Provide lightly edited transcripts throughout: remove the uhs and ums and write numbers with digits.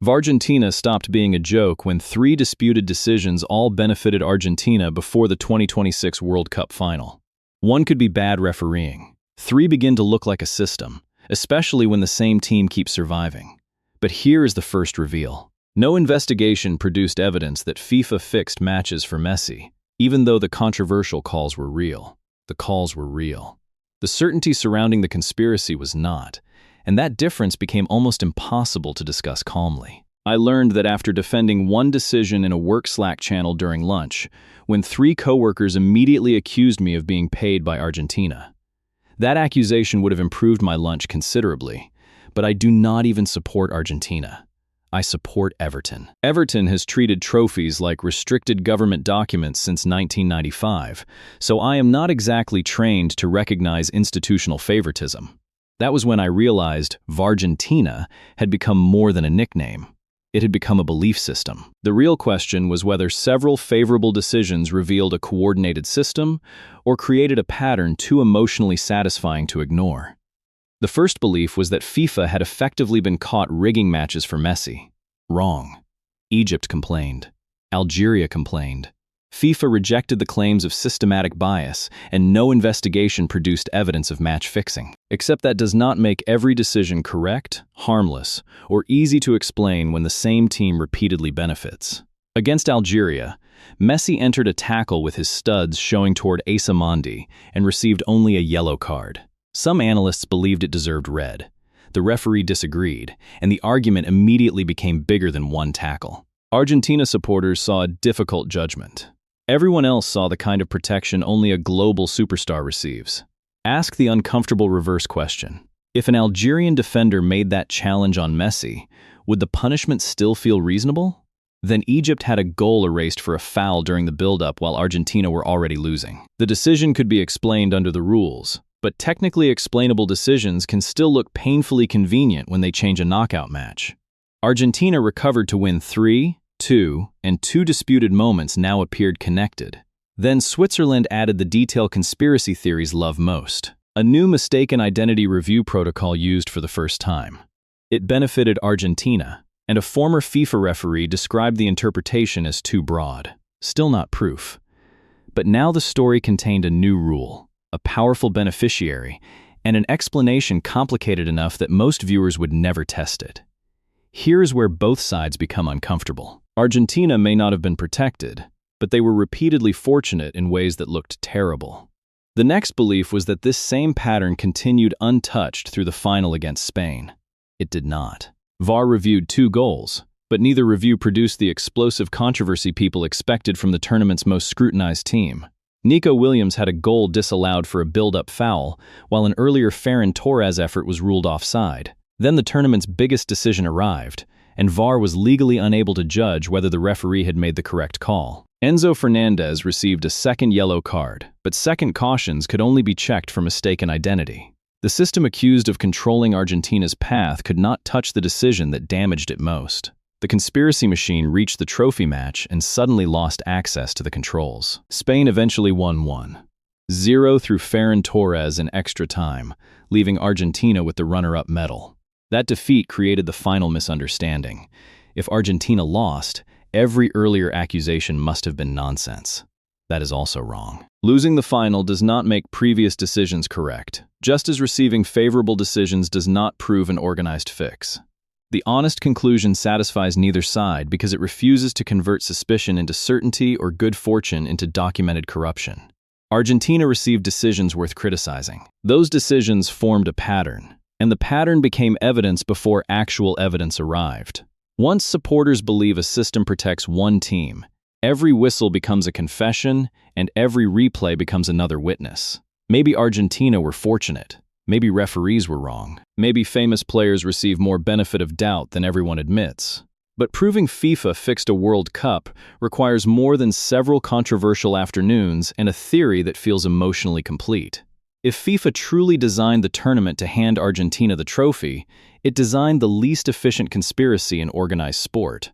VARgentina stopped being a joke when 3 disputed decisions all benefited Argentina before the 2026 World Cup final. 1 could be bad refereeing. 3 begin to look like a system, especially when the same team keeps surviving. But here is the first reveal. No investigation produced evidence that FIFA fixed matches for Messi, even though the controversial calls were real. The calls were real. The certainty surrounding the conspiracy was not, and that difference became almost impossible to discuss calmly. I learned that after defending one decision in a work Slack channel during lunch, when 3 coworkers immediately accused me of being paid by Argentina. That accusation would have improved my lunch considerably, but I do not even support Argentina. I support Everton. Everton has treated trophies like restricted government documents since 1995, so I am not exactly trained to recognize institutional favoritism. That was when I realized VARgentina had become more than a nickname. It had become a belief system. The real question was whether several favorable decisions revealed a coordinated system or created a pattern too emotionally satisfying to ignore. The first belief was that FIFA had effectively been caught rigging matches for Messi. Wrong. Egypt complained. Algeria complained. FIFA rejected the claims of systematic bias, and no investigation produced evidence of match fixing. Except that does not make every decision correct, harmless, or easy to explain when the same team repeatedly benefits. Against Algeria, Messi entered a tackle with his studs showing toward Asa Mondi and received only a yellow card. Some analysts believed it deserved red. The referee disagreed, and the argument immediately became bigger than one tackle. Argentina supporters saw a difficult judgment. Everyone else saw the kind of protection only a global superstar receives. Ask the uncomfortable reverse question. If an Algerian defender made that challenge on Messi, would the punishment still feel reasonable? Then Egypt had a goal erased for a foul during the build-up while Argentina were already losing. The decision could be explained under the rules, but technically explainable decisions can still look painfully convenient when they change a knockout match. Argentina recovered to win 3-2, and 2 disputed moments now appeared connected. Then Switzerland added the detail conspiracy theories love most. A new mistaken identity review protocol used for the first time. It benefited Argentina, and a former FIFA referee described the interpretation as too broad. Still not proof. But now the story contained a new rule, a powerful beneficiary, and an explanation complicated enough that most viewers would never test it. Here is where both sides become uncomfortable. Argentina may not have been protected, but they were repeatedly fortunate in ways that looked terrible. The next belief was that this same pattern continued untouched through the final against Spain. It did not. VAR reviewed 2 goals, but neither review produced the explosive controversy people expected from the tournament's most scrutinized team. Nico Williams had a goal disallowed for a build-up foul, while an earlier Ferran Torres effort was ruled offside. Then the tournament's biggest decision arrived, and VAR was legally unable to judge whether the referee had made the correct call. Enzo Fernandez received a second yellow card, but second cautions could only be checked for mistaken identity. The system accused of controlling Argentina's path could not touch the decision that damaged it most. The conspiracy machine reached the trophy match and suddenly lost access to the controls. Spain eventually won 1-0 through Ferran Torres in extra time, leaving Argentina with the runner-up medal. That defeat created the final misunderstanding. If Argentina lost, every earlier accusation must have been nonsense. That is also wrong. Losing the final does not make previous decisions correct, just as receiving favorable decisions does not prove an organized fix. The honest conclusion satisfies neither side because it refuses to convert suspicion into certainty or good fortune into documented corruption. Argentina received decisions worth criticizing. Those decisions formed a pattern, and the pattern became evidence before actual evidence arrived. Once supporters believe a system protects one team, every whistle becomes a confession, and every replay becomes another witness. Maybe Argentina were fortunate. Maybe referees were wrong. Maybe famous players receive more benefit of doubt than everyone admits. But proving FIFA fixed a World Cup requires more than several controversial afternoons and a theory that feels emotionally complete. If FIFA truly designed the tournament to hand Argentina the trophy, it designed the least efficient conspiracy in organized sport.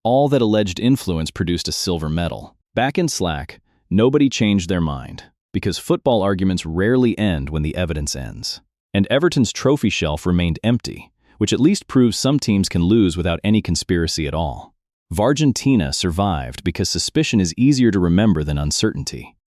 All that alleged influence produced a silver medal. Back in Slack, nobody changed their mind, because football arguments rarely end when the evidence ends. And Everton's trophy shelf remained empty, which at least proves some teams can lose without any conspiracy at all. VARgentina survived because suspicion is easier to remember than uncertainty.